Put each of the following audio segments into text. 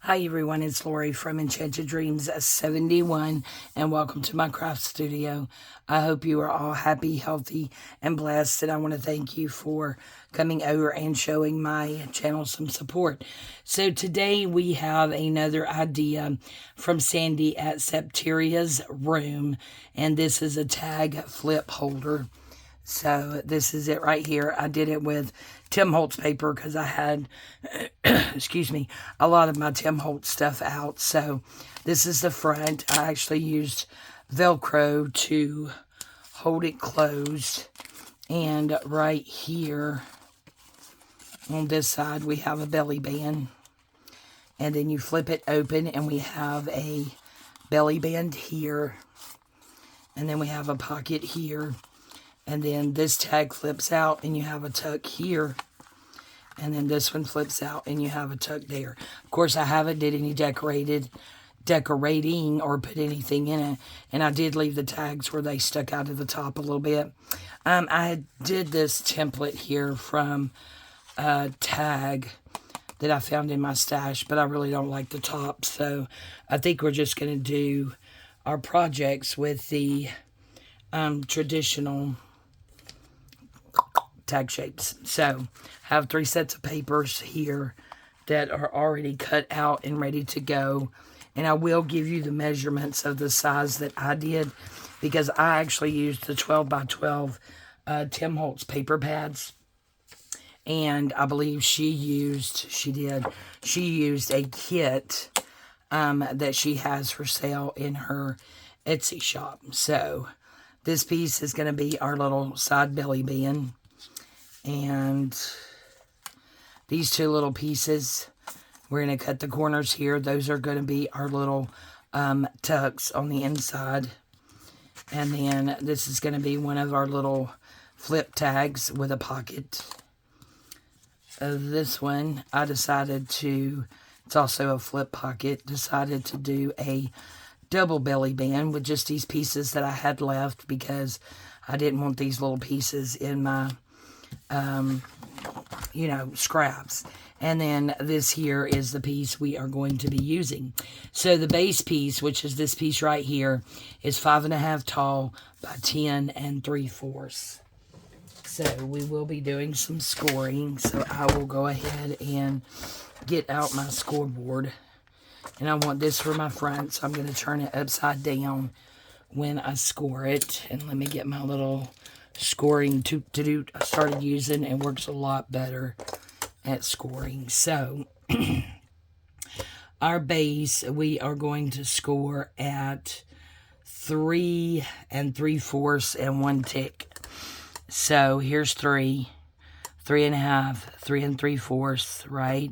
Hi everyone, it's Lorie from Enchanted Dreams 71 and welcome to my craft studio. I hope you are all happy, healthy, and blessed, and I want to thank you for coming over and showing my channel some support. So today we have another idea from Sandy at Septeria's Room, and this is a tag flip holder. So this is it right here. I did it with Tim Holtz paper because I had, excuse me, a lot of my Tim Holtz stuff out. So this is the front. I actually used Velcro to hold it closed. And right here on this side we have a belly band. And then you flip it open and we have a belly band here. And then we have a pocket here. And then this tag flips out and you have a tuck here. And then this one flips out and you have a tuck there. Of course, I haven't did any decorating or put anything in it. And I did leave the tags where they stuck out at the top a little bit. I did this template here from a tag that I found in my stash, but I really don't like the top. So I think we're just going to do our projects with the traditional tag shapes. So I have 3 sets of papers here that are already cut out and ready to go, and I will give you the measurements of the size that I did because I actually used the 12 by 12 Tim Holtz paper pads, and I believe she used a kit that she has for sale in her Etsy shop. So this piece is going to be our little side belly band. And these 2 little pieces, we're going to cut the corners here. Those are going to be our little tucks on the inside. And then this is going to be one of our little flip tags with a pocket. This one, I decided to, it's also a flip pocket, decided to do a double belly band with just these pieces that I had left because I didn't want these little pieces in my scraps. And then this here is the piece we are going to be using. So the base piece, which is this piece right here, is 5.5 tall by 10 3/4. So we will be doing some scoring. So I will go ahead and get out my scoreboard. And I want this for my front, so I'm going to turn it upside down when I score it. And let me get my little scoring toot I started using. It works a lot better at scoring. So our base, we are going to score at 3 3/4 and 1 tick. So here's 3, 3.5, 3 3/4, right?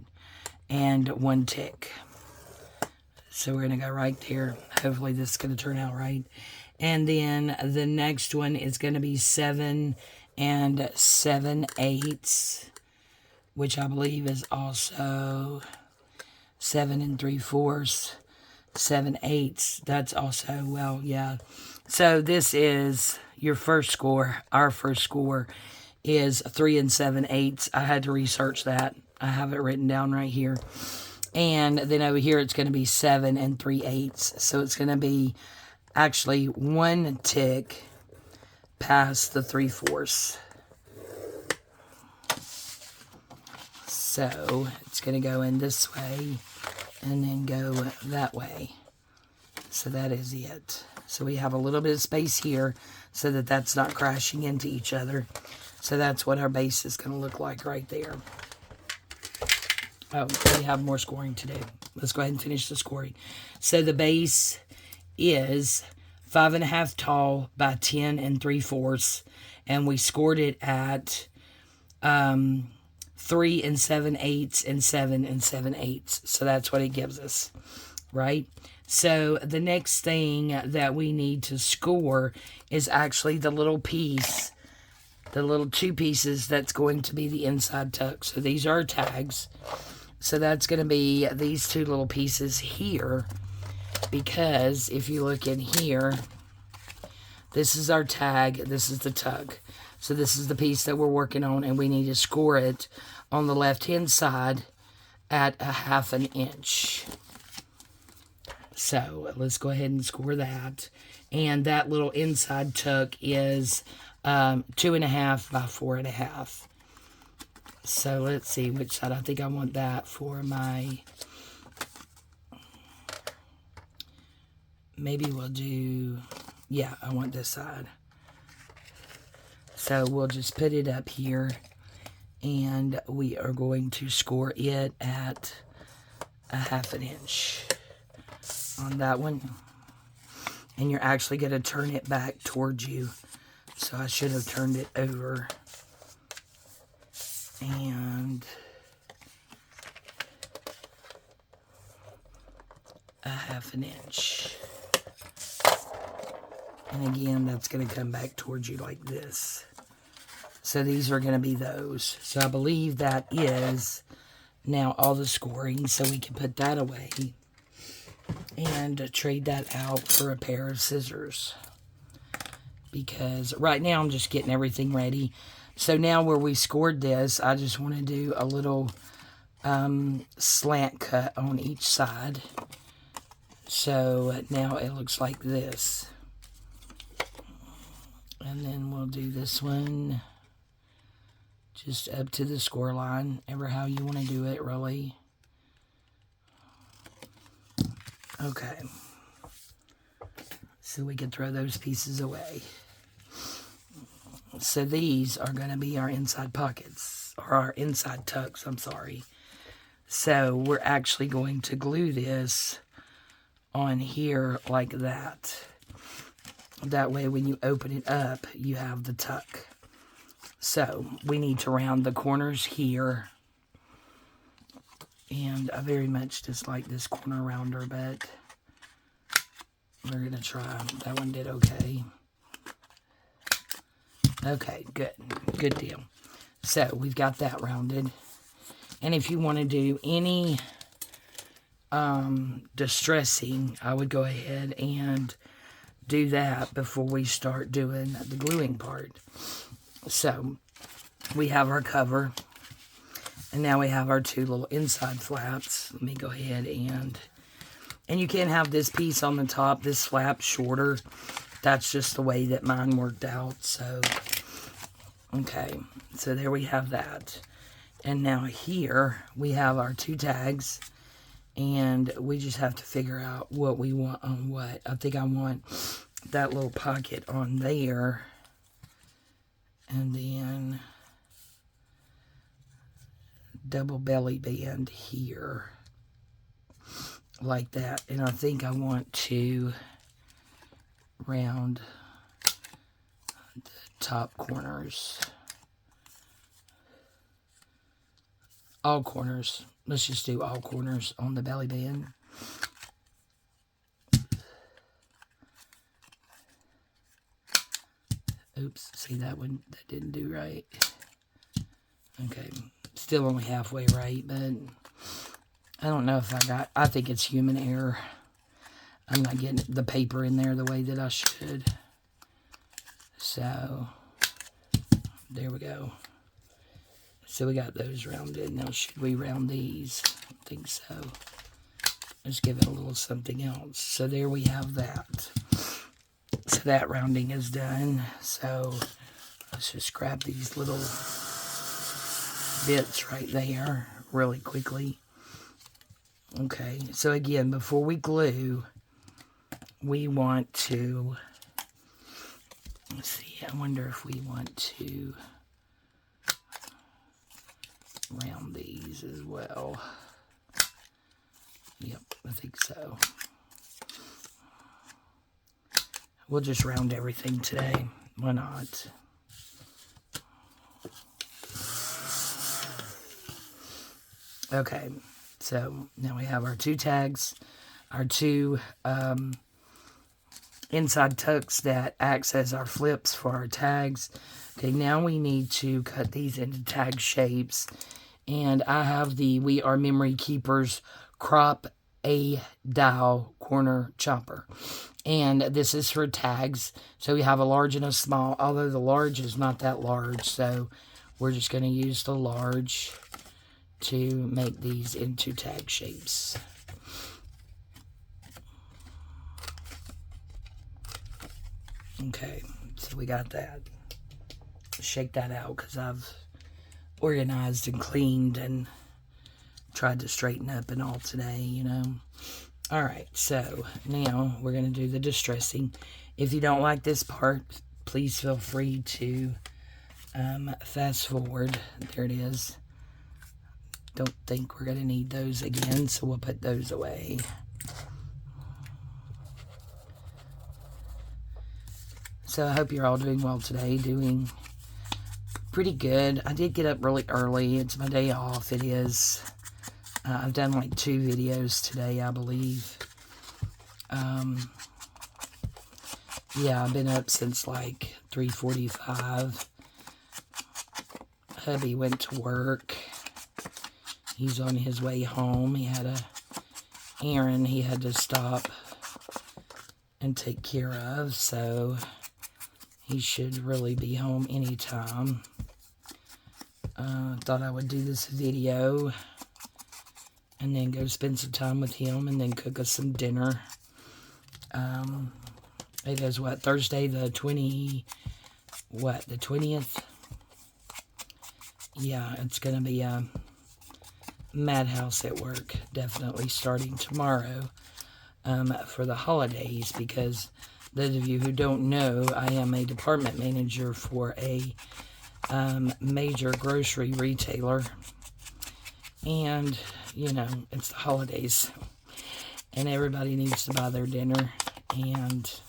And 1 tick. So we're going to go right there. Hopefully this is going to turn out right. And then the next one is going to be 7 7/8, which I believe is also 7 3/4, 7/8. That's also, well, yeah. So this is your first score. Our first score is 3 7/8. I had to research that. I have it written down right here. And then over here it's going to be 7 3/8. So it's going to be actually 1 tick past the 3/4. So it's going to go in this way and then go that way. So that is it. So we have a little bit of space here so that that's not crashing into each other. So that's what our base is going to look like right there. Oh, we have more scoring to do. Let's go ahead and finish the scoring. So the base is 5.5 tall by 10 3/4, and we scored it at 3 7/8 and 7 7/8. So that's what it gives us, right? So the next thing that we need to score is actually the little piece, the little 2 pieces that's going to be the inside tuck. So these are tags. So that's going to be these 2 little pieces here, because if you look in here, this is our tag, this is the tuck. So this is the piece that we're working on, and we need to score it on the left-hand side at 1/2 inch. So let's go ahead and score that. And that little inside tuck is 2.5 by 4.5. So let's see which side. I think I want that for my, maybe we'll do, yeah, I want this side. So we'll just put it up here, and we are going to score it at 1/2 inch on that one. And you're actually going to turn it back towards you. So I should have turned it over. And 1/2 inch. And again, that's going to come back towards you like this. So these are going to be those. So I believe that is now all the scoring. So we can put that away and trade that out for a pair of scissors. Because right now I'm just getting everything ready. So now where we scored this, I just want to do a little slant cut on each side. So now it looks like this. And then we'll do this one just up to the score line, ever how you want to do it, really. Okay. So we can throw those pieces away. So these are going to be our inside pockets, or our inside tucks, I'm sorry. So we're actually going to glue this on here like that. That way when you open it up, you have the tuck. So we need to round the corners here. And I very much dislike this corner rounder, but we're going to try. That one did okay. Okay, good. Good deal. So we've got that rounded. And if you want to do any distressing, I would go ahead and do that before we start doing the gluing part. So we have our cover. And now we have our two little inside flaps. Let me go ahead and you can have this piece on the top, this flap shorter. That's just the way that mine worked out. So, okay. So there we have that. And now here we have our two tags. And we just have to figure out what we want on what. I think I want that little pocket on there. And then double belly band here like that. And I think I want to round the top corners, all corners. Let's just do all corners on the belly band. Oops, see that one, that didn't do right. Okay, still only halfway right, but I don't know if I think it's human error. I'm not getting the paper in there the way that I should. So, there we go. So we got those rounded. Now, should we round these? I think so. Let's give it a little something else. So there we have that. So that rounding is done. So let's just grab these little bits right there really quickly. Okay, so again, before we glue, we want to, let's see, I wonder if we want to round these as well. Yep, I think so. We'll just round everything today. Why not? Okay, so now we have our two tags, our two inside tucks that acts as our flips for our tags. Okay, now we need to cut these into tag shapes. And I have the We Are Memory Keepers Crop-A-Dile corner chomper. And this is for tags. So we have a large and a small, although the large is not that large. So we're just going to use the large. to make these into tag shapes. Okay, so we got that. Shake that out because I've organized and cleaned and tried to straighten up and all today, you know. All right, so now we're going to do the distressing. If you don't like this part, please feel free to fast forward. There it is. Don't think we're going to need those again, so we'll put those away. So I hope you're all doing well today, doing pretty good. I did get up really early. It's my day off. It is. I've done like 2 videos today, I believe. Yeah, I've been up since like 3:45. Hubby went to work. He's on his way home. He had a errand he had to stop and take care of, so he should really be home anytime. Thought I would do this video and then go spend some time with him and then cook us some dinner. It is what, Thursday the 20th? Yeah, it's going to be a madhouse at work, definitely starting tomorrow for the holidays, because those of you who don't know, I am a department manager for a major grocery retailer, and you know, it's the holidays and everybody needs to buy their dinner, and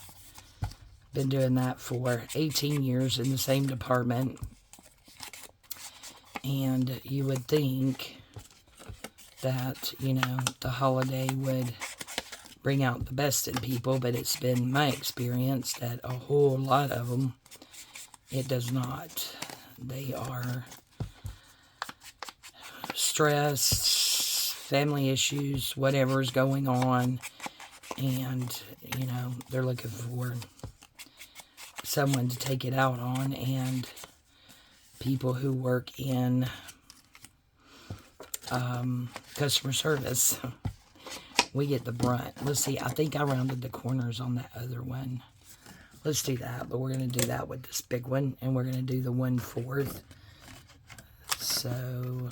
been doing that for 18 years in the same department. And you would think that, you know, the holiday would bring out the best in people, but it's been my experience that a whole lot of them, it does not. They are stressed, family issues, whatever's going on, and, you know, they're looking for someone to take it out on, and people who work in customer service, we get the brunt. Let's see, I think I rounded the corners on that other one. Let's do that, but we're going to do that with this big one, and we're going to do the 1/4. So,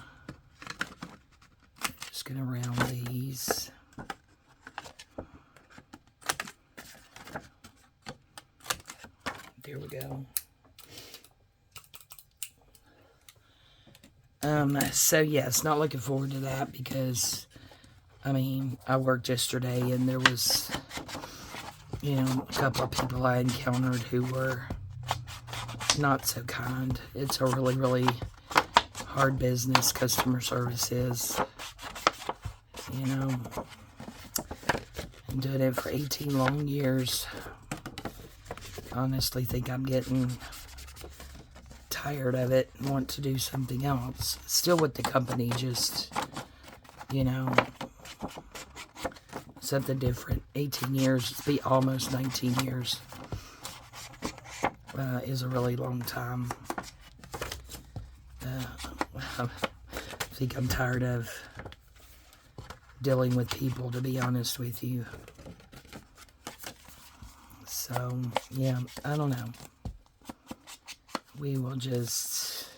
just going to round these. There we go. So yes, not looking forward to that because, I mean, I worked yesterday and there was, you know, a couple of people I encountered who were not so kind. It's a really, really hard business, customer service is, you know. I'm doing it for 18 long years. I honestly think I'm getting tired of it and want to do something else. Still with the company, just, you know, something different. 18 years, it's be almost 19 years, is a really long time. I think I'm tired of dealing with people, to be honest with you. So, yeah, I don't know. I will just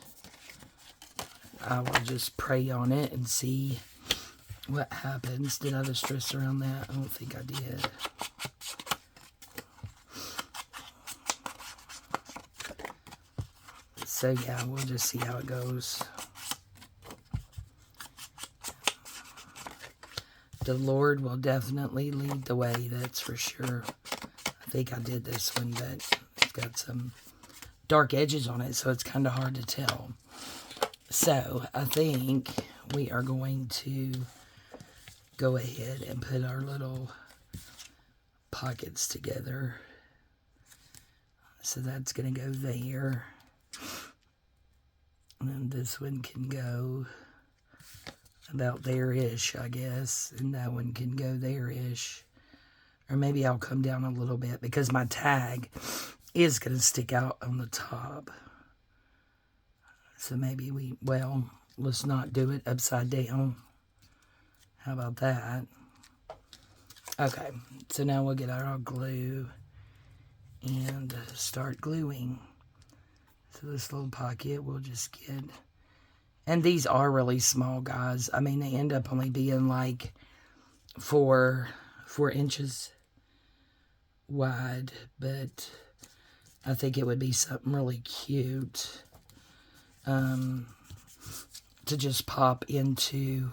pray on it and see what happens. Did I distress around that? I don't think I did. So yeah, we'll just see how it goes. The Lord will definitely lead the way, that's for sure. I think I did this one, but it's got some dark edges on it, so it's kind of hard to tell. So I think we are going to go ahead and put our little pockets together. So that's going to go there. And then this one can go about there-ish, I guess. And that one can go there-ish. Or maybe I'll come down a little bit because my tag is going to stick out on the top. So maybe let's not do it upside down. How about that? Okay, so now we'll get our glue and start gluing. So this little pocket we'll just get, and these are really small, guys. I mean, they end up only being like 4 inches wide, but I think it would be something really cute to just pop into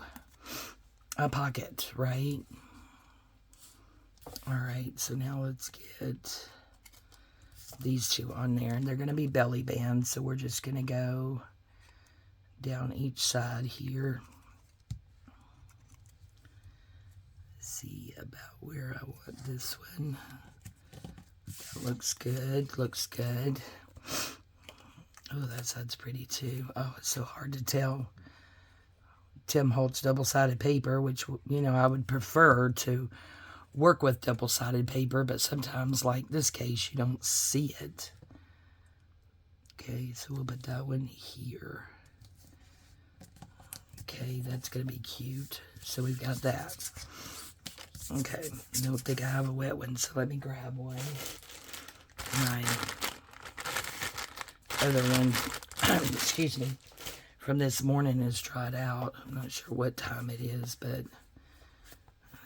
a pocket, right? All right, so now let's get these 2 on there, and they're going to be belly bands, so we're just going to go down each side here. See about where I want this one. That looks good, looks good. Oh, that side's pretty too. Oh, it's so hard to tell. Tim Holtz double-sided paper, which, you know, I would prefer to work with double-sided paper, but sometimes, like this case, you don't see it. Okay, so we'll put that one here. Okay, that's going to be cute. So we've got that. Okay, I don't think I have a wet one, so let me grab one. My other one, excuse me, from this morning is dried out. I'm not sure what time it is, but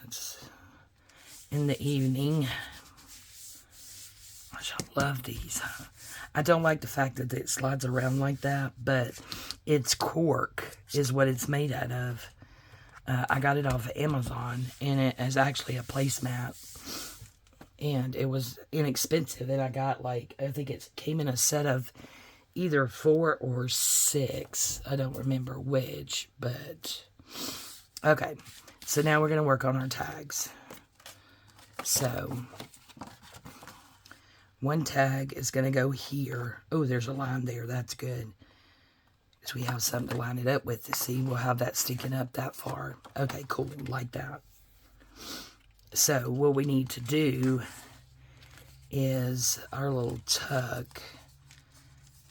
it's in the evening. I shall love these. I don't like the fact that it slides around like that, but it's cork is what it's made out of. I got it off of Amazon, and it is actually a placemat. And it was inexpensive, and I got, like, I think it came in a set of either 4 or 6. I don't remember which, but okay. So now we're going to work on our tags. So one tag is going to go here. Oh, there's a line there. That's good. So we have something to line it up with. To see, we'll have that sticking up that far. Okay, cool, like that. So what we need to do is our little tuck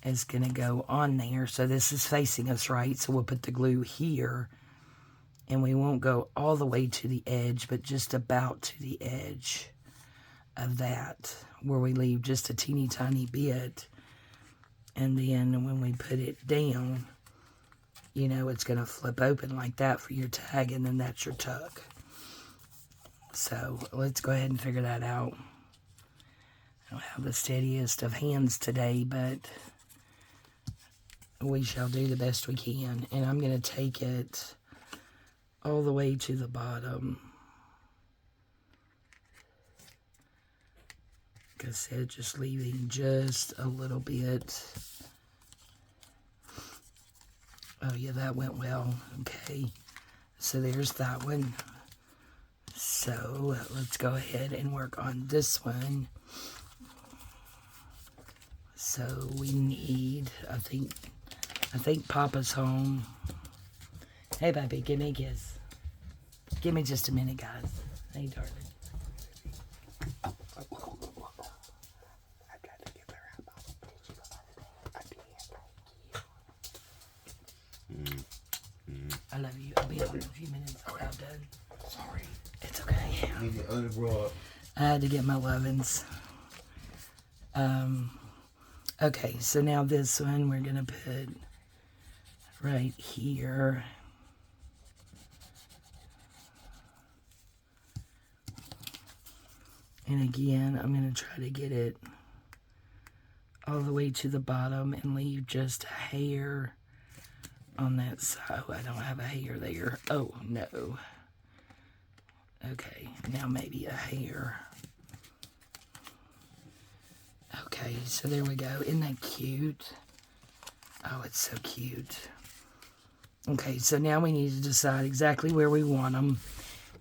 is going to go on there. So this is facing us, right? So we'll put the glue here, and we won't go all the way to the edge, but just about to the edge of that, where we leave just a teeny tiny bit. And then when we put it down, you know, it's going to flip open like that for your tag, and then that's your tuck. So let's go ahead and figure that out. I don't have the steadiest of hands today, but we shall do the best we can. And I'm going to take it all the way to the bottom. Like I said, just leaving just a little bit. Oh yeah, that went well. Okay, so there's that one. So let's go ahead and work on this one. So we need, I think Papa's home. Hey, baby, give me a kiss. Give me just a minute, guys. Hey, darling. I love you. I'll be on in a few minutes. I'm about done. Sorry. It's okay. I had to get my lovin's. Okay, so now this one we're going to put right here. And again, I'm going to try to get it all the way to the bottom and leave just a hair on that side. Oh, I don't have a hair there. Oh, no. Okay, now maybe a hair. Okay, so there we go. Isn't that cute? Oh, it's so cute. Okay, so now we need to decide exactly where we want them.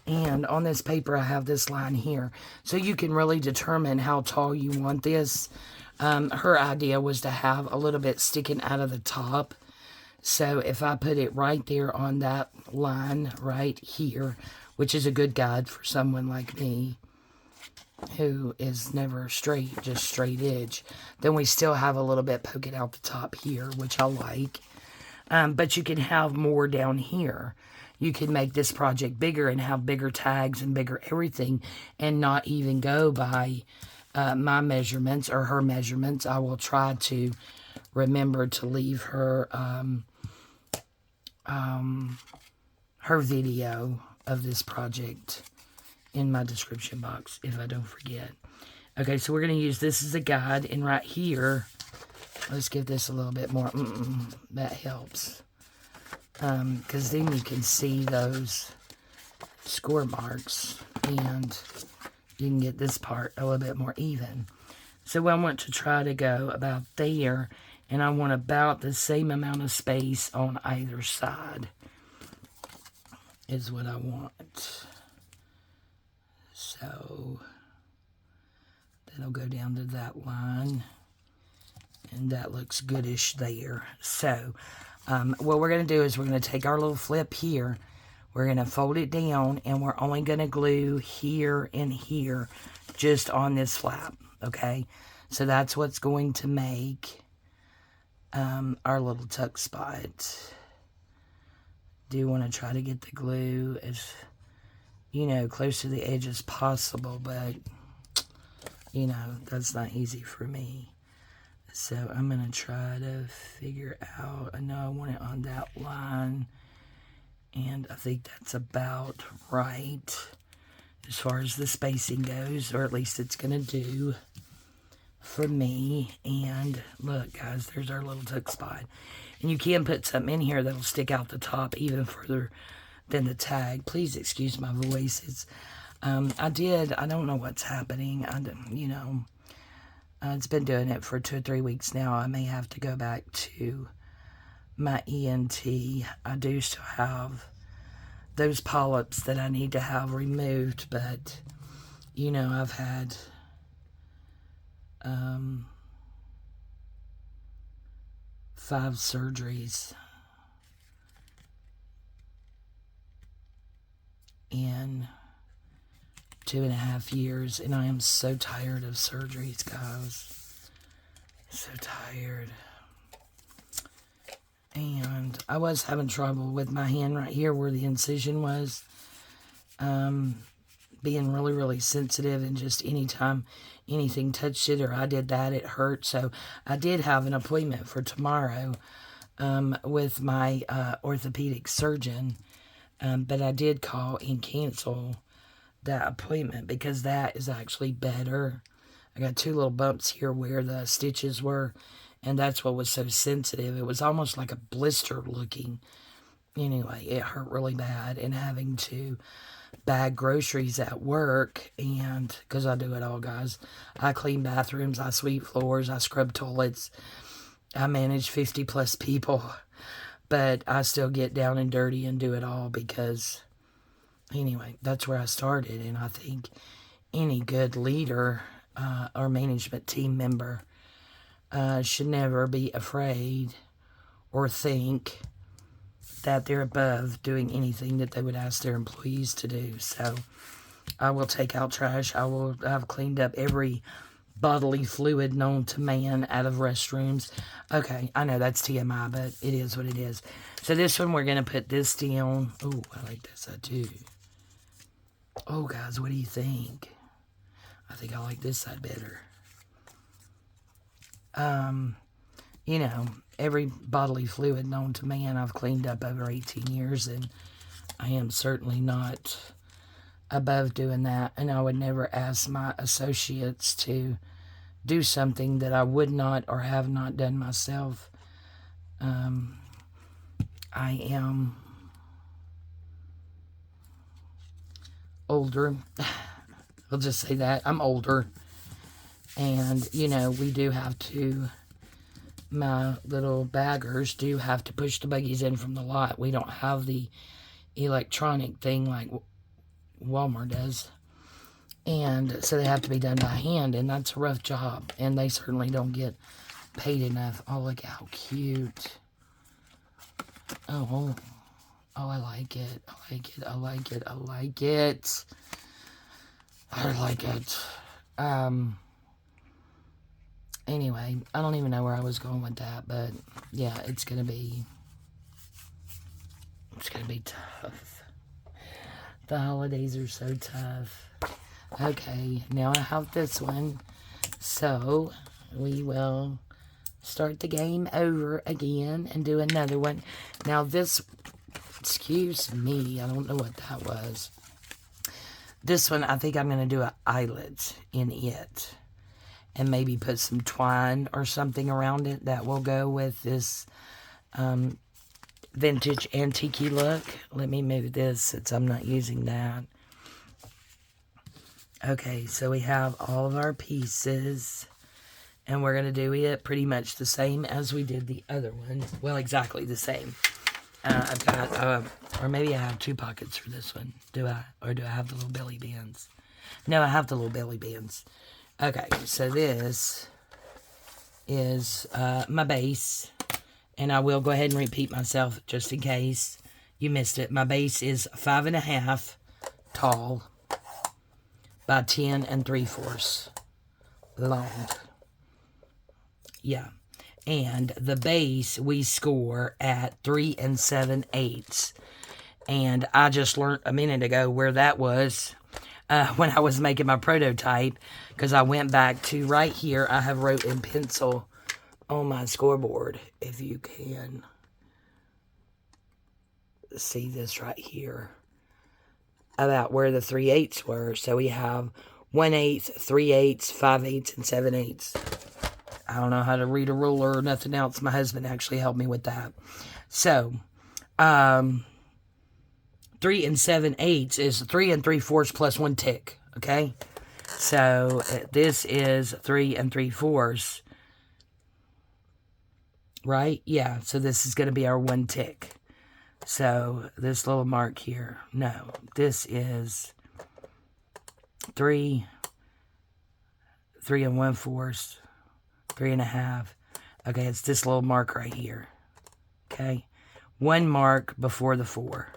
And on this paper, I have this line here. So you can really determine how tall you want this. Her idea was to have a little bit sticking out of the top. So if I put it right there on that line right here, which is a good guide for someone like me who is never straight, just straight edge, then we still have a little bit poking out the top here, which I like. But you can have more down here. You can make this project bigger and have bigger tags and bigger everything and not even go by my measurements or her measurements. I will try to remember to leave her her video of this project in my description box if I don't forget. Okay, so we're going to use this as a guide, and right here, let's give this a little bit more. That helps. Because then you can see those score marks, and you can get this part a little bit more even. So I want to try to go about there, and I want about the same amount of space on either side is what I want. So that'll go down to that line, and that looks goodish there. So what we're going to do is we're going to take our little flip here, we're going to fold it down, and we're only going to glue here and here just on this flap, okay? So that's what's going to make our little tuck spot. Do want to try to get the glue as, you know, close to the edge as possible, but, you know, that's not easy for me. So I'm going to try to figure out, I know I want it on that line, and I think that's about right as far as the spacing goes, or at least it's going to do for me. And look, guys, there's our little tuck spot. And you can put something in here that'll stick out the top even further than the tag. Please excuse my voice. It's, I don't know what's happening. It's been doing it for 2 or 3 weeks now. I may have to go back to my ENT. I do still have those polyps that I need to have removed, but, you know, I've had five surgeries in 2.5 years, and I am so tired of surgeries, guys. So tired. And I was having trouble with my hand right here where the incision was, being really, really sensitive, and just anytime anything touched it or I did that, it hurt. So I did have an appointment for tomorrow with my orthopedic surgeon, but I did call and cancel that appointment because that is actually better. I got 2 little bumps here where the stitches were, and that's what was so sensitive. It was almost like a blister looking. Anyway, it hurt really bad, and having to bag groceries at work, and because I do it all, guys. I clean bathrooms, I sweep floors, I scrub toilets, I manage 50 plus people, but I still get down and dirty and do it all because, anyway, that's where I started. And I think any good leader or management team member should never be afraid or think that they're above doing anything that they would ask their employees to do. So I will take out trash. I've cleaned up every bodily fluid known to man out of restrooms. Okay, I know that's TMI, but it is what it is. So this one, we're going to put this down. Oh, I like this side too. Oh, guys, what do you think? I think I like this side better. You know, every bodily fluid known to man I've cleaned up over 18 years, and I am certainly not above doing that. And I would never ask my associates to do something that I would not or have not done myself. I am older. I'll just say that. I'm older. And, you know, we do have to, my little baggers do have to push the buggies in from the lot. We don't have the electronic thing like Walmart does. And so they have to be done by hand, and that's a rough job. And they certainly don't get paid enough. Oh, look how cute. Oh, I like it. I like it. I like it. I like it. I like it. Anyway, I don't even know where I was going with that, but yeah, it's going to be It's going to be tough. The holidays are so tough. Okay, now I have this one. So, we will start the game over again and do another one. Now this, excuse me, I don't know what that was. This one, I think I'm going to do an eyelet in it. And maybe put some twine or something around it that will go with this vintage antique look. Let me move this since I'm not using that. Okay, so we have all of our pieces. And we're going to do it pretty much the same as we did the other one. Well, exactly the same. I've got, or maybe I have 2 pockets for this one. Do I? Or do I have the little belly bands? No, I have the little belly bands. Okay, so this is my base. And I will go ahead and repeat myself just in case you missed it. My base is 5.5 tall by 10 3/4 long. Yeah. And the base we score at 3 7/8. And I just learned a minute ago where that was when I was making my prototype. Because I went back to right here. I have wrote in pencil on my scoreboard. If you can see this right here. About where the 3/8 were. So we have 1/8, 3/8, 5/8, and 7/8. I don't know how to read a ruler or nothing else. My husband actually helped me with that. So, 3 7/8 is 3 3/4 plus 1 tick. Okay? So, this is 3 3/4. Right? Yeah. So, this is going to be our 1 tick. So, this little mark here. No. This is 3 1/4. 3.5. Okay, it's this little mark right here. Okay. 1 mark before the 4.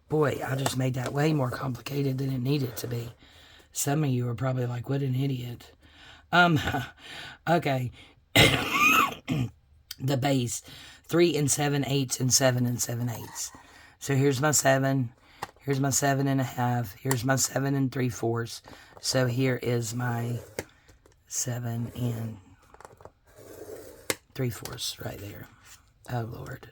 Boy, I just made that way more complicated than it needed to be. Some of you are probably like, what an idiot. Okay. The base. 3 7/8 and 7 7/8. So here's my 7. Here's my 7.5. Here's my 7 3/4. So here is my 7 3/4 right there. Oh, Lord.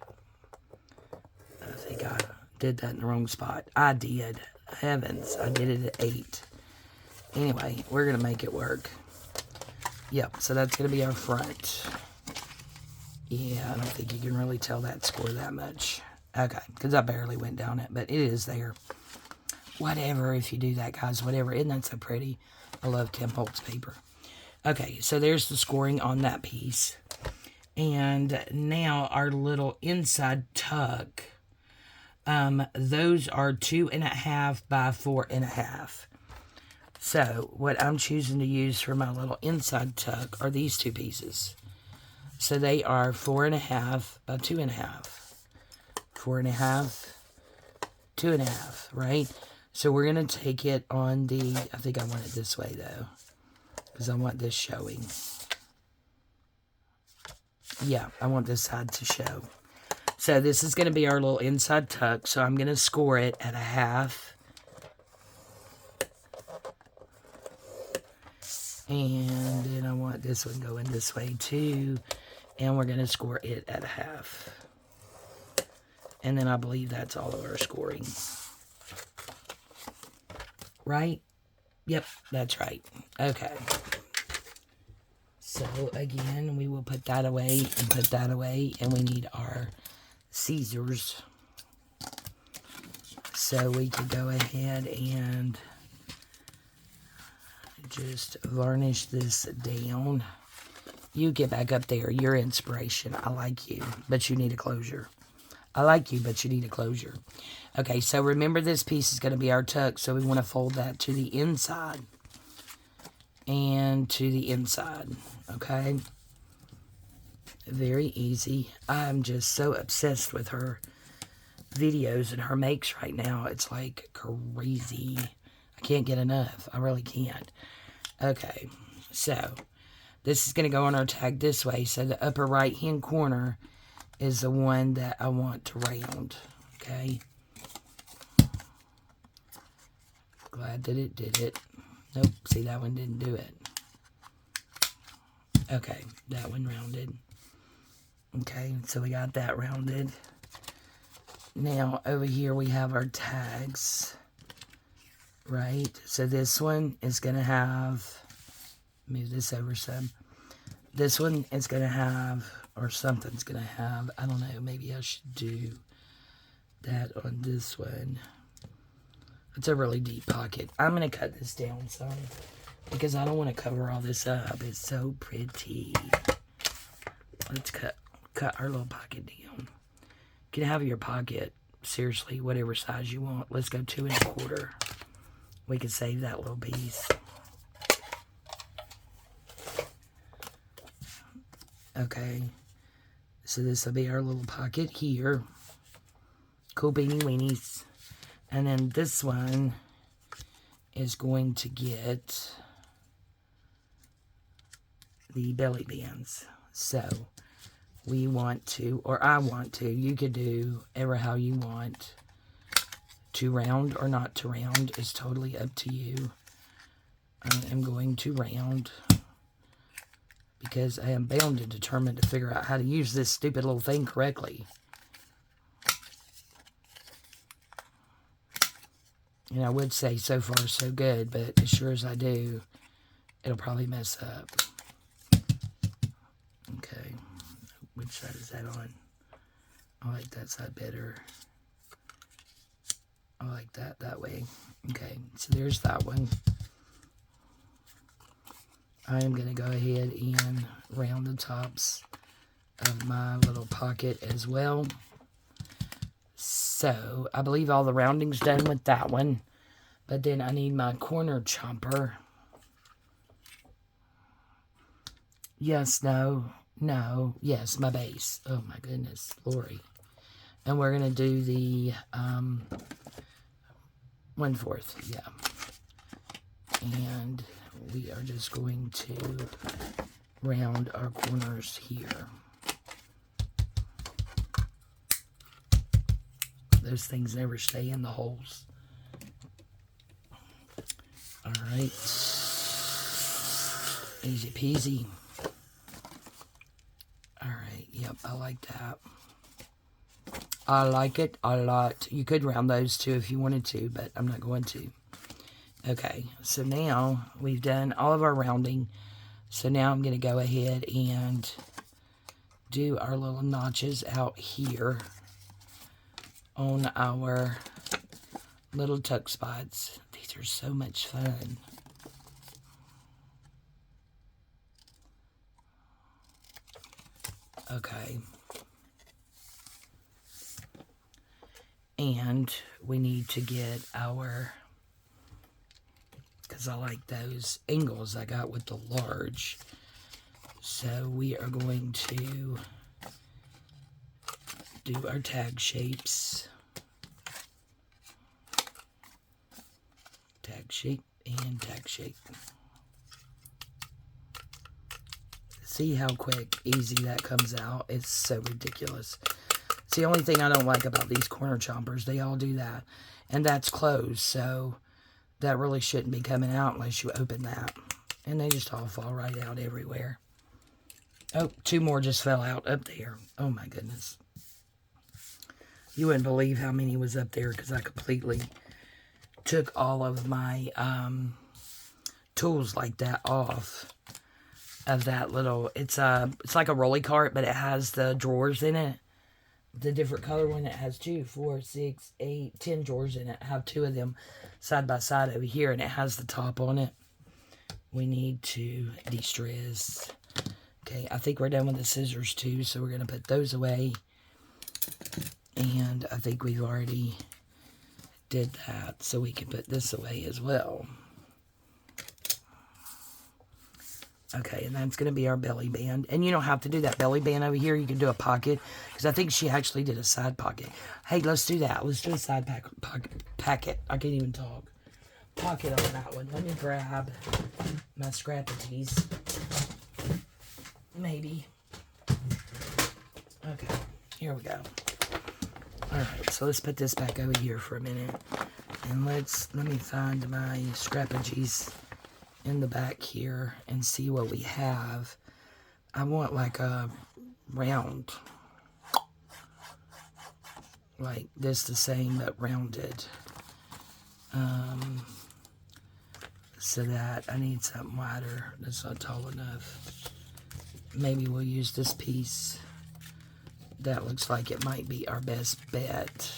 I think I did that in the wrong spot. I did. Heavens, I did it at 8. Anyway, we're going to make it work. Yep, so that's going to be our front. Yeah, I don't think you can really tell that score that much. Okay, because I barely went down it, but it is there. Whatever, if you do that, guys, whatever. Isn't that so pretty? I love Tim Holtz paper. Okay, so there's the scoring on that piece. And now our little inside tuck. Those are 2.5 by 4.5. So, what I'm choosing to use for my little inside tuck are these 2 pieces. So, they are 4.5 by 2.5. 4.5, 2.5, right? So, we're going to take it on the, I think I want it this way, though. Because I want this showing. Yeah, I want this side to show. So this is going to be our little inside tuck. So I'm going to score it at 1/2. And then I want this one going this way too. And we're going to score it at 1/2. And then I believe that's all of our scoring. Right? Yep, that's right. Okay. So, again, we will put that away and put that away. And we need our scissors. So, we can go ahead and just varnish this down. You get back up there. You're inspiration. I like you, but you need a closure. I like you, but you need a closure. Okay, so remember this piece is going to be our tuck, so we want to fold that to the inside and to the inside, okay? Very easy. I'm just so obsessed with her videos and her makes right now. It's like crazy. I can't get enough. I really can't. Okay, so this is going to go on our tag this way. So the upper right-hand corner is the one that I want to round, okay? Glad that it did it. Nope, see, that one didn't do it. Okay, that one rounded. Okay, so we got that rounded. Now, over here we have our tags, right? So this one is going to have, move this over some. This one is going to have, or something's going to have, I don't know, maybe I should do that on this one. It's a really deep pocket. I'm going to cut this down some because I don't want to cover all this up. It's so pretty. Let's cut our little pocket down. You can have your pocket, seriously, whatever size you want. Let's go 2 1/4. We can save that little piece. Okay, so this will be our little pocket here. Cool beanie weenies. And then this one is going to get the belly bands. So we want to, or I want to, you could do ever how you want to round or not to round. Is totally up to you. I am going to round because I am bound and determined to figure out how to use this stupid little thing correctly. And I would say so far so good, but as sure as I do, it'll probably mess up. Okay, which side is that on? I like that side better. I like that way. Okay, so there's that one. I am going to go ahead and round the tops of my little pocket as well. So, I believe all the rounding's done with that one. But then I need my corner chomper. Yes, no, yes, my base. Oh my goodness, Lorie. And we're going to do the 1/4, yeah. And we are just going to round our corners here. Those things never stay in the holes. All right. Easy peasy. All right. Yep, I like that. I like it a lot. You could round those too if you wanted to, but I'm not going to. Okay, so now we've done all of our rounding. So now I'm going to go ahead and do our little notches out here on our little tuck spots. These are so much fun. Okay. And we need to get our, because I like those angles I got with the large. So we are going to do our tag shapes. Tag shape and tag shape. See how quick, easy that comes out. It's so ridiculous. It's the only thing I don't like about these corner chompers. They all do that. And that's closed, so that really shouldn't be coming out unless you open that. And they just all fall right out everywhere. Oh, 2 more just fell out up there. Oh my goodness. You wouldn't believe how many was up there because I completely took all of my tools like that off of that little, it's like a rolly cart, but it has the drawers in it. The different color one, it has 2, 4, 6, 8, 10 drawers in it. I have 2 of them side by side over here, and it has the top on it. We need to de-stress. Okay, I think we're done with the scissors too, so we're going to put those away. And I think we've already did that, so we can put this away as well. Okay, and that's going to be our belly band. And you don't have to do that belly band over here. You can do a pocket, because I think she actually did a side pocket. Hey, let's do that. Let's do a side packet. I can't even talk. Pocket on that one. Let me grab my scrappities. Maybe. Okay. Here we go. Alright, so let's put this back over here for a minute. And let me find my scrappages in the back here and see what we have. I want like a round. Like this the same but rounded. So that I need something wider. That's not tall enough. Maybe we'll use this piece. That looks like it might be our best bet.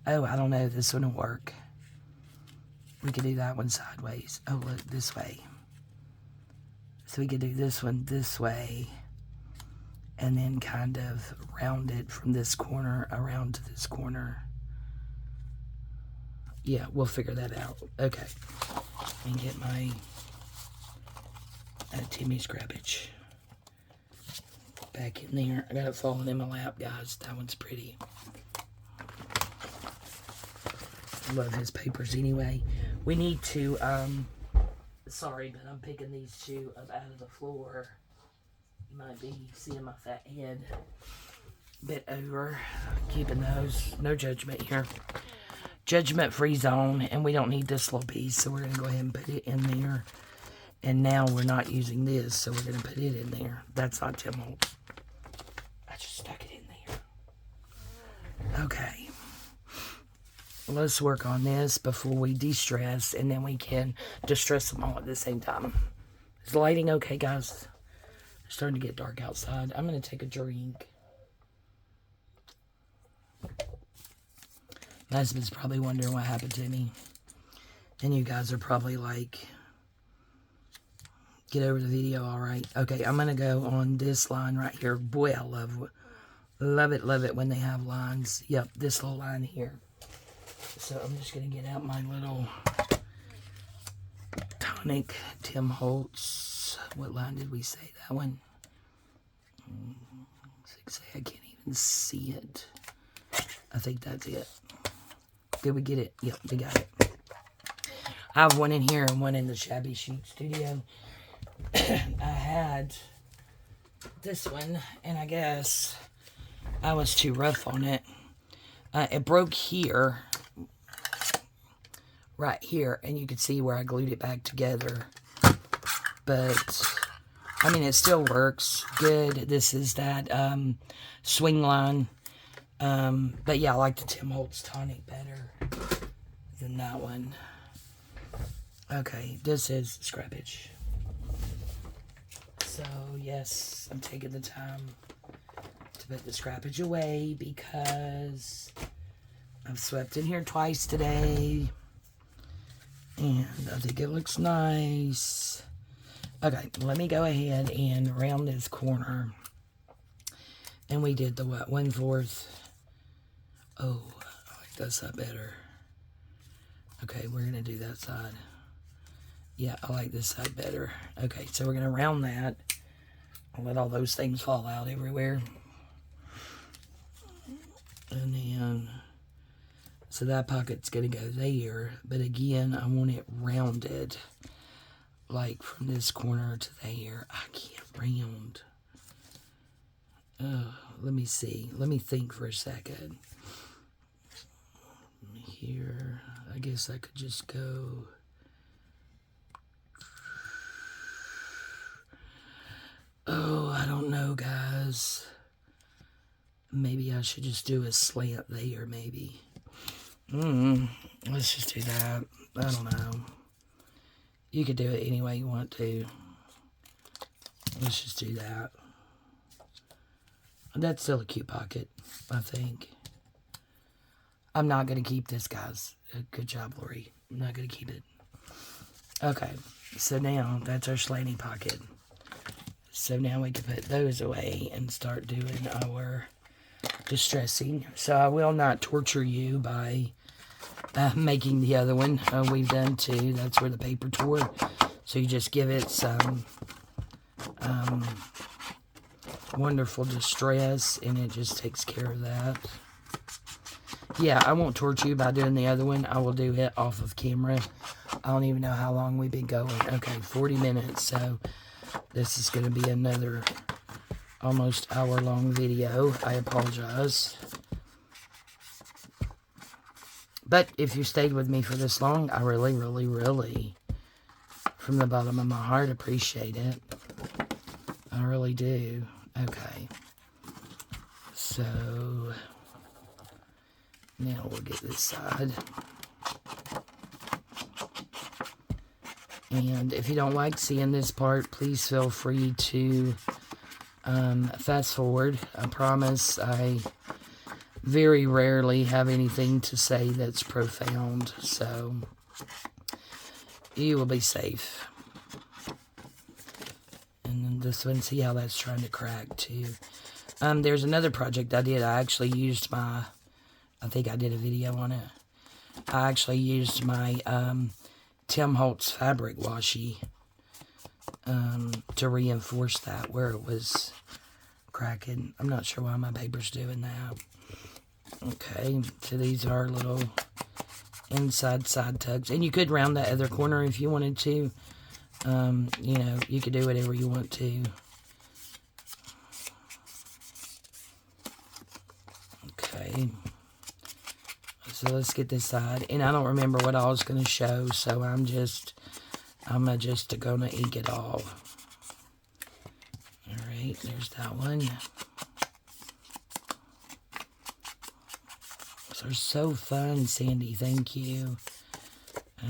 Oh, I don't know. This one will work. We could do that one sideways. Oh, look, this way. So we could do this one this way. And then kind of round it from this corner around to this corner. Yeah, we'll figure that out. Okay. And get my Timmy scrappage back in there. I got it falling in my lap, guys. That one's pretty. I love his papers anyway. We need to, sorry, but I'm picking these two up out of the floor. You might be seeing my fat head bit over. Keeping those. No judgment here. Judgment-free zone, and we don't need this little piece, so we're going to go ahead and put it in there. And now we're not using this, so we're going to put it in there. That's not Tim Holtz. I just stuck it in there. Okay. Let's work on this before we de-stress, and then we can distress them all at the same time. Is the lighting okay, guys? It's starting to get dark outside. I'm going to take a drink. My husband's probably wondering what happened to me. And you guys are probably like, get over the video, all right? Okay, I'm going to go on this line right here. Boy, I love it when they have lines. Yep, this little line here. So I'm just going to get out my little tonic Tim Holtz. What line did we say? That one? I can't even see it. I think that's it. Did we get it? Yep, we got it. I have one in here and one in the Shabby Chic studio. I had this one, and I guess I was too rough on it. It broke here, right here, and you could see where I glued it back together. But, I mean, it still works good. This is that swing line. But yeah, I like the Tim Holtz tonic better than that one. Okay, this is scrappage. So, yes, I'm taking the time to put the scrappage away because I've swept in here twice today. And I think it looks nice. Okay, let me go ahead and round this corner. And we did the what? 1/4. Oh, I like that side better. Okay, we're going to do that side. Yeah, I like this side better. Okay, so we're going to round that. I'll let all those things fall out everywhere. And then, so that pocket's going to go there. But again, I want it rounded. Like from this corner to there. I can't round. Let me see. Let me think for a second. Here, I guess I could just go. Oh, I don't know, guys. Maybe I should just do a slant there, maybe. Let's just do that. I don't know. You could do it any way you want to. Let's just do that. That's still a cute pocket, I think. I'm not going to keep this, guys. Good job, Lorie. I'm not going to keep it. Okay, so now that's our slanty pocket. So now we can put those away and start doing our distressing. So I will not torture you by making the other one. We've done two. That's where the paper tore. So you just give it some wonderful distress, and it just takes care of that. Yeah, I won't torture you by doing the other one. I will do it off of camera. I don't even know how long we've been going. Okay, 40 minutes. So this is going to be another almost hour-long video. I apologize. But if you stayed with me for this long, I really, really, really, from the bottom of my heart, appreciate it. I really do. Okay. So, now we'll get this side. And if you don't like seeing this part, please feel free to fast forward. I promise I very rarely have anything to say that's profound, so you will be safe. And then this one, see how that's trying to crack too. There's another project I did. I actually used I think I did a video on it. I actually used my Tim Holtz fabric washi to reinforce that where it was cracking. I'm not sure why my paper's doing that. Okay, so these are little inside side tugs. And you could round that other corner if you wanted to. You know, you could do whatever you want to. Okay. So let's get this side. And I don't remember what I was going to show, so I'm just going to ink it all. Alright, there's that one. They're so fun, Sandy. Thank you.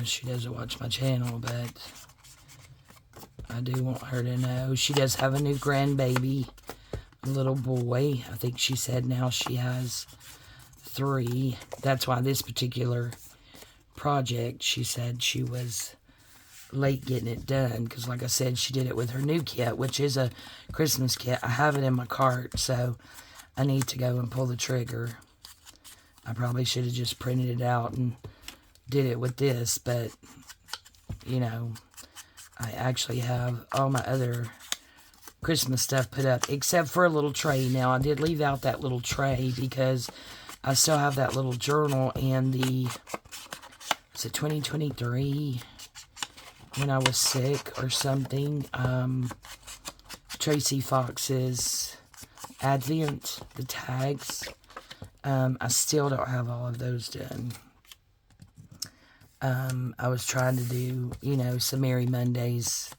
She doesn't watch my channel, but I do want her to know. She does have a new grandbaby, a little boy. I think she said now she has 3. That's why this particular project, she said she was late getting it done. Because like I said, she did it with her new kit, which is a Christmas kit. I have it in my cart, so I need to go and pull the trigger. I probably should have just printed it out and did it with this, but, you know, I actually have all my other Christmas stuff put up, except for a little tray. Now, I did leave out that little tray because I still have that little journal and is it 2023, when I was sick or something, Tracy Fox's Advent, the tags. I still don't have all of those done. I was trying to do, you know, some Merry Mondays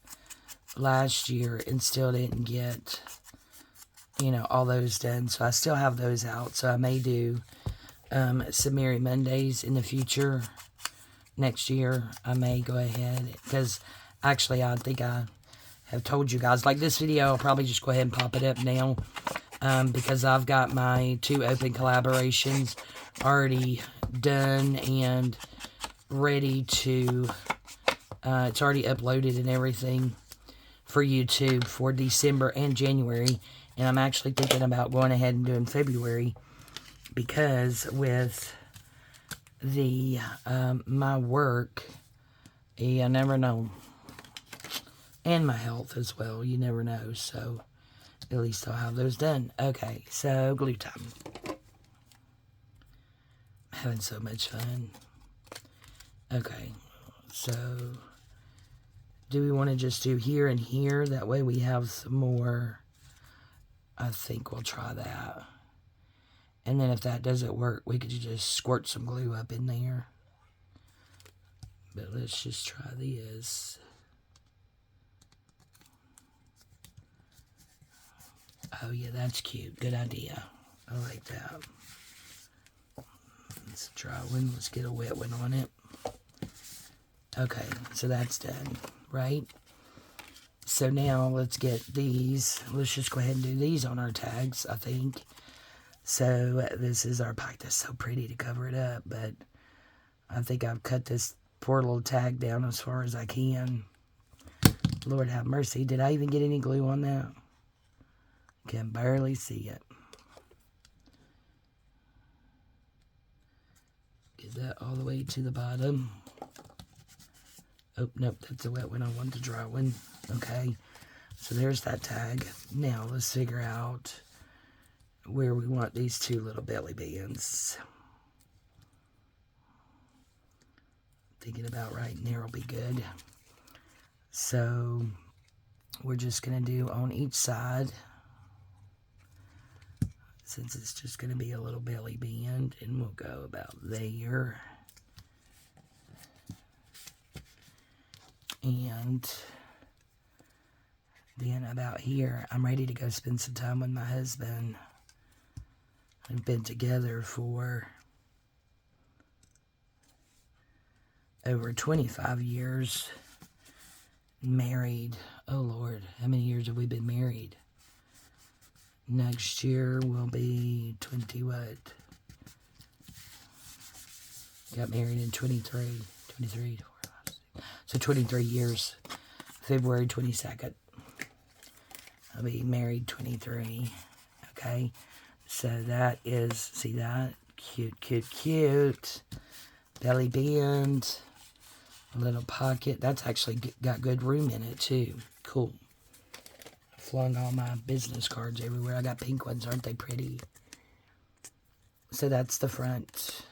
last year and still didn't get, you know, all those done. So I still have those out. So I may do some Merry Mondays in the future. Next year, I may go ahead. Because actually, I think I have told you guys. Like this video, I'll probably just go ahead and pop it up now. Because I've got my 2 open collaborations already done and ready to, it's already uploaded and everything for YouTube for December and January. And I'm actually thinking about going ahead and doing February because with the, my work, you never know. And my health as well, you never know, so at least I'll have those done. Okay, so glue time. I'm having so much fun. Okay, so do we want to just do here and here? That way we have some more. I think we'll try that. And then if that doesn't work, we could just squirt some glue up in there. But let's just try this. Oh, yeah, that's cute. Good idea. I like that. Let's try one. Let's get a wet one on it. Okay, so that's done, right? So now let's get these. Let's just go ahead and do these on our tags, I think. So this is our pack. That's so pretty to cover it up, but I think I've cut this poor little tag down as far as I can. Lord have mercy. Did I even get any glue on that? Can barely see it. Get that all the way to the bottom. Oh, nope, that's a wet one. I want the dry one. Okay, so there's that tag. Now let's figure out where we want these 2 little belly bands. Thinking about right in there will be good. So we're just going to do on each side. since it's just going to be a little belly band, and we'll go about there. And then about here, I'm ready to go spend some time with my husband. We've been together for over 25 years. Married. Oh, Lord. How many years have we been married? Next year will be 20 what? Got married in 23. So 23 years. February 22nd. I'll be married 23. Okay. So that is, see that? Cute, cute, cute. Belly band. A little pocket. That's actually got good room in it too. Cool. Flung all my business cards everywhere. I got pink ones. Aren't they pretty? So that's the front.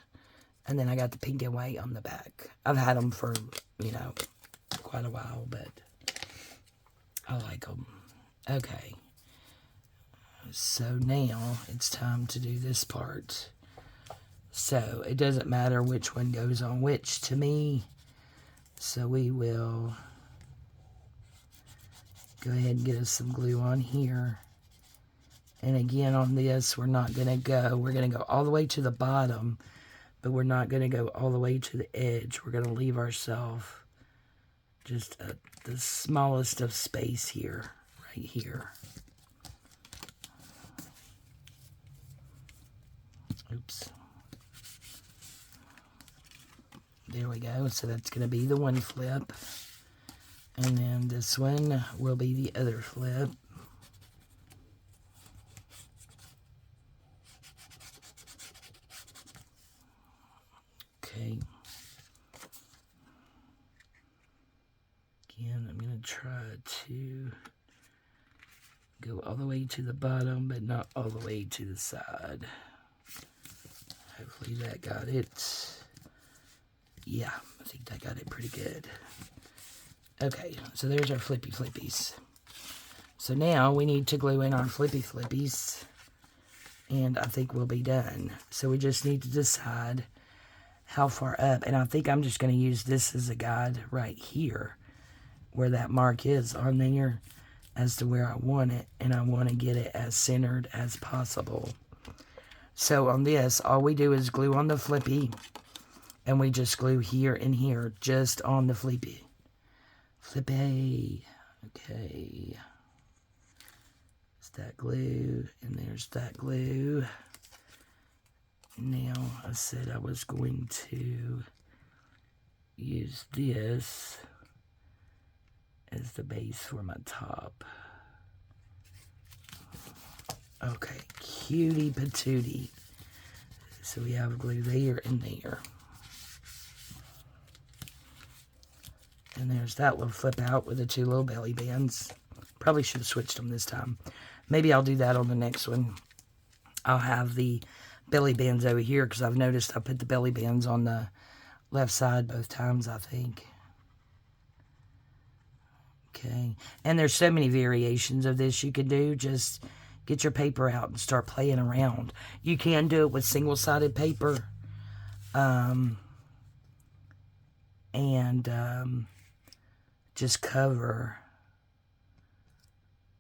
And then I got the pink and white on the back. I've had them for, you know, quite a while, but I like them. Okay. So now it's time to do this part. So it doesn't matter which one goes on which to me. So we will go ahead and get us some glue on here. And again on this, we're going to go all the way to the bottom, but we're not going to go all the way to the edge. We're going to leave ourselves just the smallest of space here, right here. Oops. There we go. So that's going to be the one flip. And then this one will be the other flip. Okay. Again, I'm going to try to go all the way to the bottom, but not all the way to the side. Hopefully that got it. Yeah, I think that got it pretty good. Okay, so there's our flippy flippies. So now we need to glue in our flippy flippies, and I think we'll be done. So we just need to decide how far up, and I think I'm just going to use this as a guide right here, where that mark is on there, as to where I want it, and I want to get it as centered as possible. So on this, all we do is glue on the flippy, and we just glue here and here, just on the flippy. Flippy. Okay. There's that glue, and there's that glue. Now, I said I was going to use this as the base for my top. Okay, cutie patootie. So we have glue there and there. And there's that little flip out with the two little belly bands. Probably should have switched them this time. Maybe I'll do that on the next one. I'll have the belly bands over here because I've noticed I put the belly bands on the left side both times, I think. Okay. And there's so many variations of this you can do. Just get your paper out and start playing around. You can do it with single-sided paper. Just cover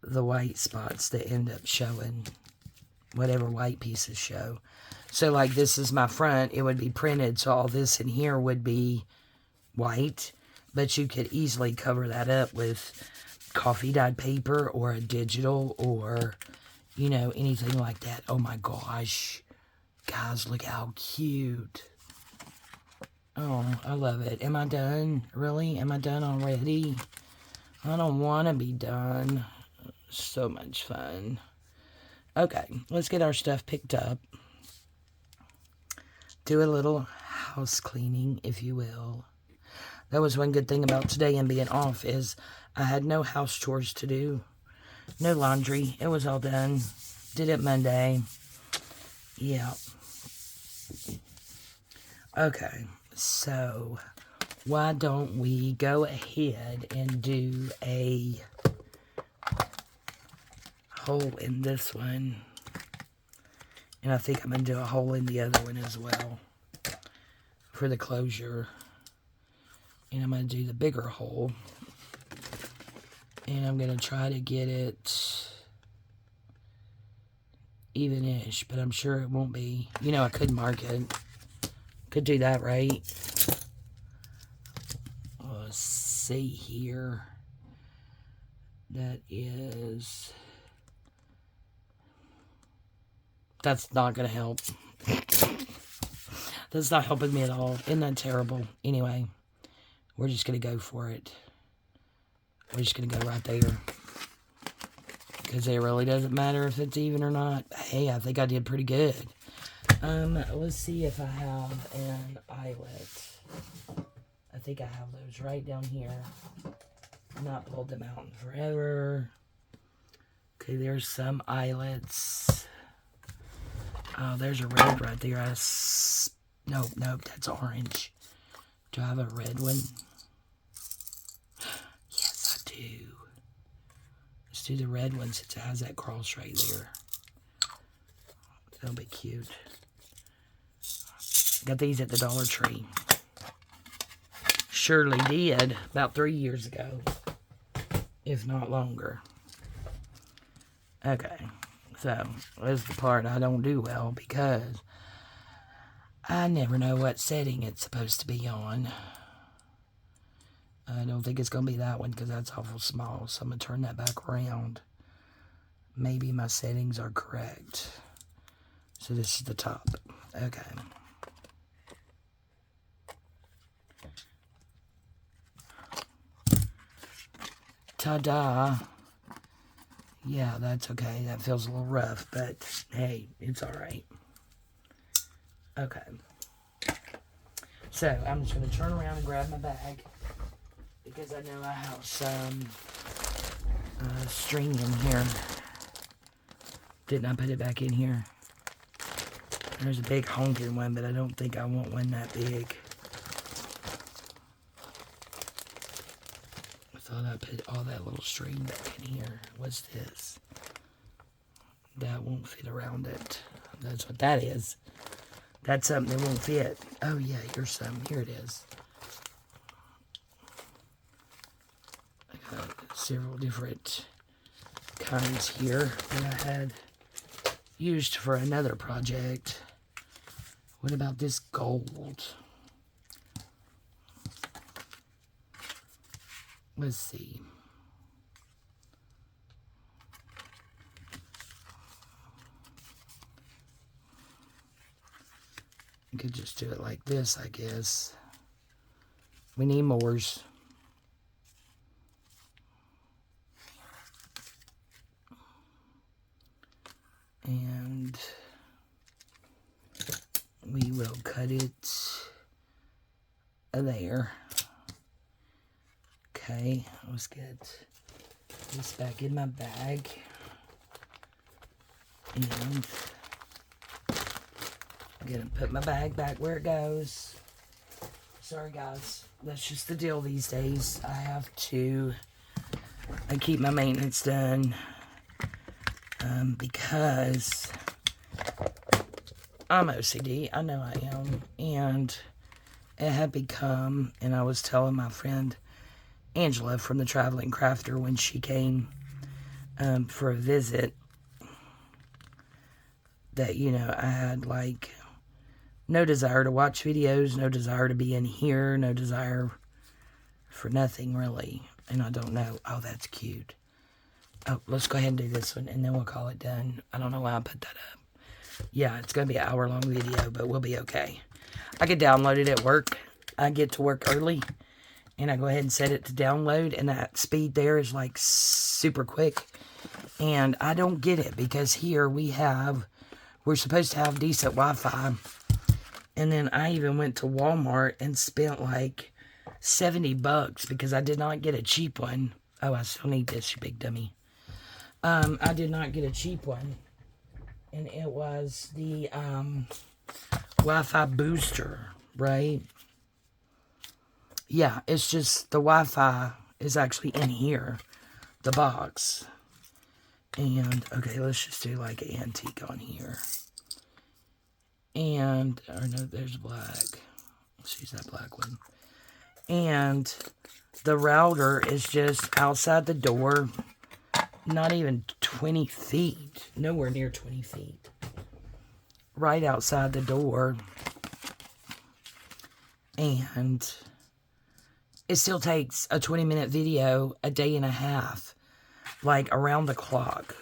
the white spots that end up showing whatever white pieces show. So like this is my front, it would be printed, so all this in here would be white, but you could easily cover that up with coffee dyed paper or a digital or, you know, anything like that. Oh my gosh. Guys, look how cute. Oh, I love it. Am I done? Really? Am I done already? I don't want to be done. So much fun. Okay, let's get our stuff picked up. Do a little house cleaning, if you will. That was one good thing about today and being off is I had no house chores to do. No laundry. It was all done. Did it Monday. Yeah. Okay. So, why don't we go ahead and do a hole in this one. And I think I'm going to do a hole in the other one as well for the closure. And I'm going to do the bigger hole. And I'm going to try to get it even-ish, but I'm sure it won't be. You know, I could mark it. Could do that, right? Let's see here. That is... That's not going to help. That's not helping me at all. Isn't that terrible? Anyway, we're just going to go for it. We're just going to go right there. Because it really doesn't matter if it's even or not. Hey, I think I did pretty good. Let's see if I have an eyelet. I think I have those right down here. Not pulled them out in forever. Okay, there's some eyelets. Oh, there's a red right there. Nope, that's orange. Do I have a red one? Yes, I do. Let's do the red one since it has that cross right there. That'll be cute. Got these at the Dollar Tree. Surely did about 3 years ago, if not longer. Okay, so this is the part I don't do well because I never know what setting it's supposed to be on. I don't think it's going to be that one because that's awful small, so I'm going to turn that back around. Maybe my settings are correct. So this is the top. Okay. Ta-da. Yeah, that's okay. That feels a little rough, but hey, it's all right. Okay. So I'm just going to turn around and grab my bag because I know I have some string in here. Didn't I put it back in here? There's a big honking one, but I don't think I want one that big. I thought I put all that little string back in here. What's this? That won't fit around it. That's what that is. That's something that won't fit. Oh yeah, here's some. Here it is. I got several different kinds here that I had used for another project. What about this gold? Let's see. You could just do it like this, I guess. We need mores. And we will cut it there. Okay, let's get this back in my bag. And I'm going to put my bag back where it goes. Sorry, guys. That's just the deal these days. I keep my maintenance done because I'm OCD. I know I am. And it had become, and I was telling my friend Angela from the Traveling Crafter when she came for a visit that, you know, I had like no desire to watch videos, no desire to be in here, no desire for nothing really. And I don't know. Oh, that's cute. Oh, let's go ahead and do this one and then we'll call it done. I don't know why I put that up. Yeah, it's going to be an hour-long video, but we'll be okay. I can download it at work. I get to work early and I go ahead and set it to download, and that speed there is like super quick. And I don't get it because here we're supposed to have decent Wi-Fi. And then I even went to Walmart and spent like $70 because I did not get a cheap one. Oh, I still need this, you big dummy. I did not get a cheap one. And it was the Wi-Fi booster, right? Yeah, it's just the Wi-Fi is actually in here, the box. And, okay, let's just do like an antique on here. And, or no, there's black. Let's use that black one. And the router is just outside the door. Not even 20 feet. Nowhere near 20 feet. Right outside the door. And it still takes a 20-minute video a day and a half. Like around the clock.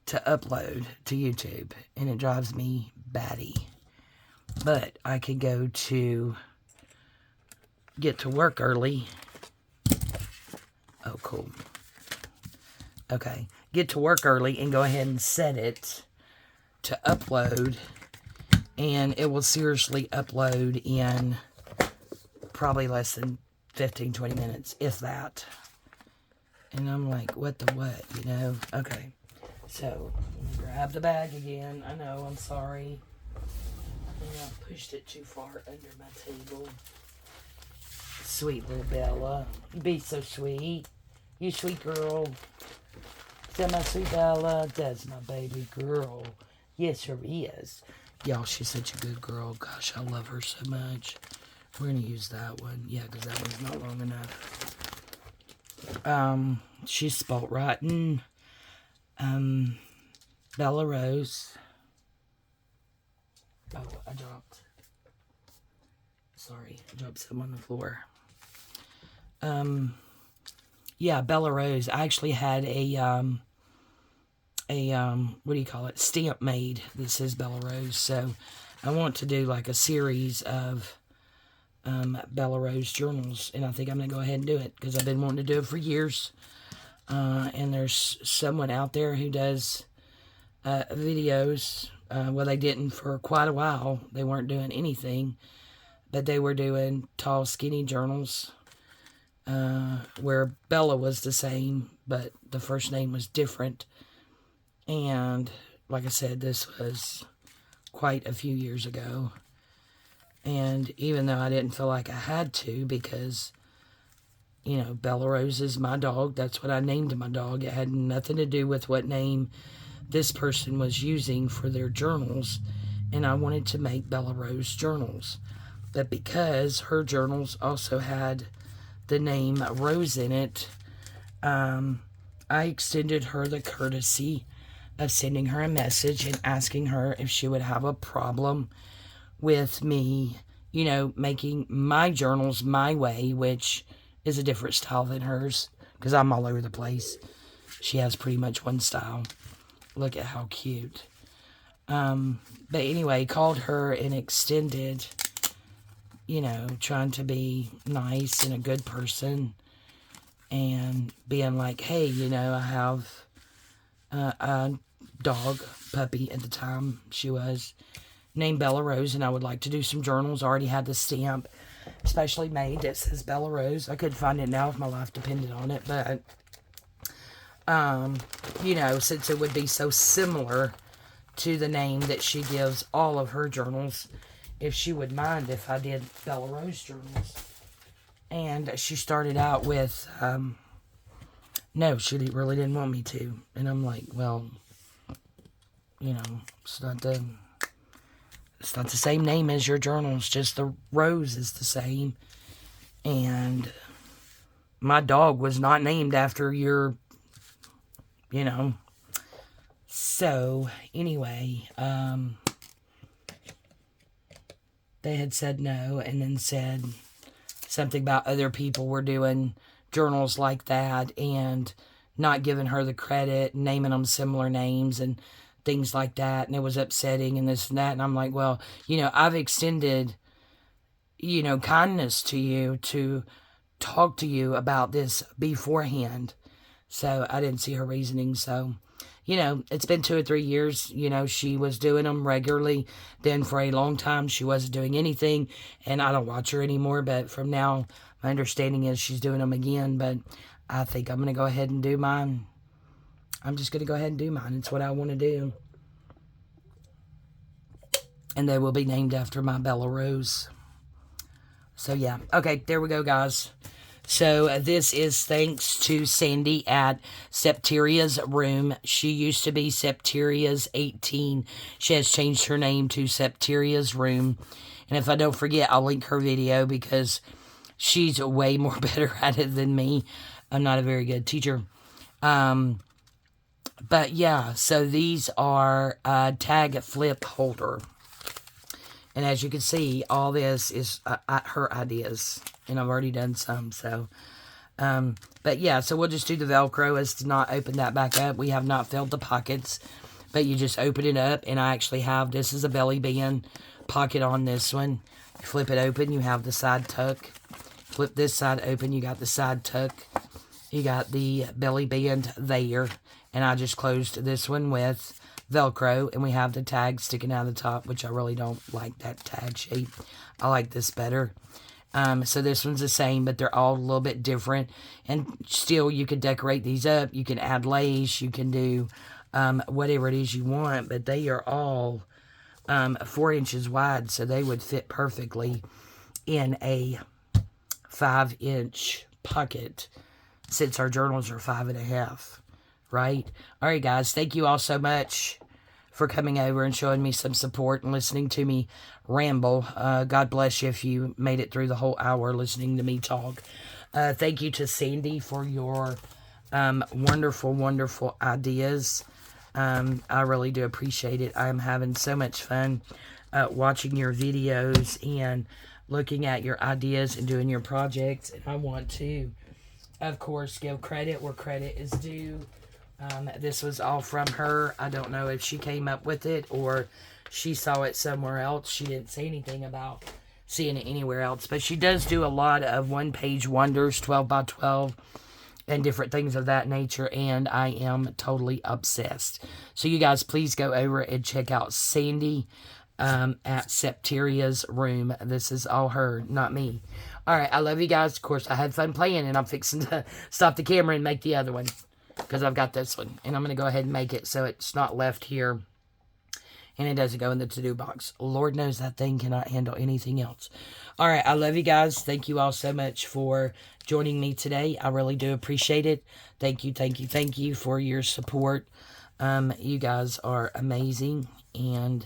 To upload to YouTube. And it drives me batty. But I could go to get to work early. Oh, cool. Okay. Get to work early and go ahead and set it to upload. And it will seriously upload in probably less than 15, 20 minutes, if that. And I'm like, what the what, you know? Okay. So, let me grab the bag again. I know, I'm sorry. I pushed it too far under my table. Sweet little Bella. You be so sweet. You sweet girl. Is that my sweet Bella? That's my baby girl. Yes, her is. Y'all, she's such a good girl. Gosh, I love her so much. We're going to use that one. Yeah, because that one's not long enough. She's spot rotten. Bella Rose. Oh, I dropped. Sorry, I dropped some on the floor. Yeah, Bella Rose. I actually had a what do you call it? Stamp made that says Bella Rose. So I want to do like a series of Bella Rose journals, and I think I'm gonna go ahead and do it because I've been wanting to do it for years. And there's someone out there who does videos. Well, they didn't for quite a while. They weren't doing anything, but they were doing tall, skinny journals where Bella was the same, but the first name was different. And like I said, this was quite a few years ago. And even though I didn't feel like I had to, because, you know, Bella Rose is my dog. That's what I named my dog. It had nothing to do with what name this person was using for their journals. And I wanted to make Bella Rose journals. But because her journals also had the name Rose in it, I extended her the courtesy of sending her a message and asking her if she would have a problem with me, you know, making my journals my way, which is a different style than hers, because I'm all over the place. She has pretty much one style. Look at how cute. But anyway, called her and extended, you know, trying to be nice and a good person, and being like, hey, you know, I have a dog, puppy at the time she was, named Bella Rose, and I would like to do some journals. I already had the stamp specially made that says Bella Rose. I couldn't find it now if my life depended on it, but you know, since it would be so similar to the name that she gives all of her journals, if she would mind if I did Bella Rose journals. And she started out with, no, she really didn't want me to. And I'm like, well, you know, it's not the same name as your journals, just the rose is the same. And my dog was not named after your, you know. So, anyway, they had said no, and then said something about other people were doing journals like that and not giving her the credit, naming them similar names and things like that, and it was upsetting and this and that. And I'm like, well, you know, I've extended, you know, kindness to you to talk to you about this beforehand. So I didn't see her reasoning. So, you know, it's been 2 or 3 years. You know, she was doing them regularly. Then for a long time, she wasn't doing anything. And I don't watch her anymore. But from now, my understanding is she's doing them again. But I think I'm going to go ahead and do mine. I'm just going to go ahead and do mine. It's what I want to do. And they will be named after my Bella Rose. So, yeah. Okay, there we go, guys. So this is thanks to Sandy at Septeria's Room. She used to be Septeria's 18. She has changed her name to Septeria's Room. And if I don't forget, I'll link her video because she's way more better at it than me. I'm not a very good teacher. But yeah, so these are tag flip holder. And as you can see, all this is her ideas. And I've already done some, so. But yeah, so we'll just do the Velcro as to not open that back up. We have not filled the pockets, but you just open it up. And I actually have, this is a belly band pocket on this one. You flip it open, you have the side tuck. Flip this side open, you got the side tuck. You got the belly band there. And I just closed this one with Velcro. And we have the tag sticking out of the top, which I really don't like that tag shape. I like this better. So this one's the same, but they're all a little bit different. And still, you can decorate these up. You can add lace. You can do whatever it is you want. But they are all 4 inches wide, so they would fit perfectly in a 5-inch pocket, since our journals are 5.5, right? All right, guys, thank you all so much for coming over and showing me some support and listening to me ramble. God bless you if you made it through the whole hour listening to me talk. Thank you to Sandy for your wonderful, wonderful ideas. I really do appreciate it. I'm having so much fun watching your videos and looking at your ideas and doing your projects. And I want to, of course, give credit where credit is due. This was all from her. I don't know if she came up with it or she saw it somewhere else. She didn't say anything about seeing it anywhere else. But she does do a lot of one-page wonders, 12 by 12, and different things of that nature. And I am totally obsessed. So you guys, please go over and check out Sandy at Septeria's Room. This is all her, not me. All right, I love you guys. Of course, I had fun playing, and I'm fixing to stop the camera and make the other one, because I've got this one. And I'm going to go ahead and make it so it's not left here and it doesn't go in the to-do box. Lord knows that thing cannot handle anything else. All right, I love you guys. Thank you all so much for joining me today. I really do appreciate it. Thank you, thank you, thank you for your support. You guys are amazing. And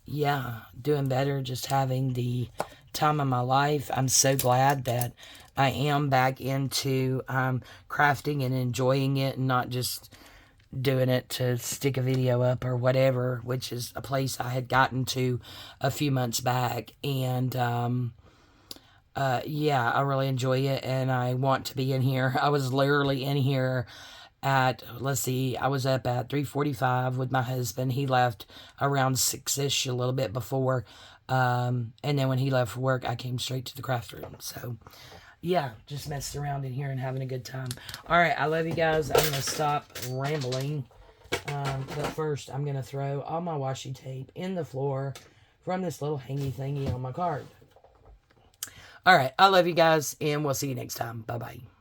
yeah, doing better, just having the time of my life. I'm so glad that I am back into crafting and enjoying it, and not just doing it to stick a video up or whatever, which is a place I had gotten to a few months back. And yeah, I really enjoy it, and I want to be in here. I was literally in here at, let's see, I was up at 3:45 with my husband. He left around 6-ish, a little bit before. And then when he left for work, I came straight to the craft room. So yeah, just messing around in here and having a good time. All right, I love you guys. I'm going to stop rambling. But first, I'm going to throw all my washi tape in the floor from this little hangy thingy on my card. All right, I love you guys, and we'll see you next time. Bye-bye.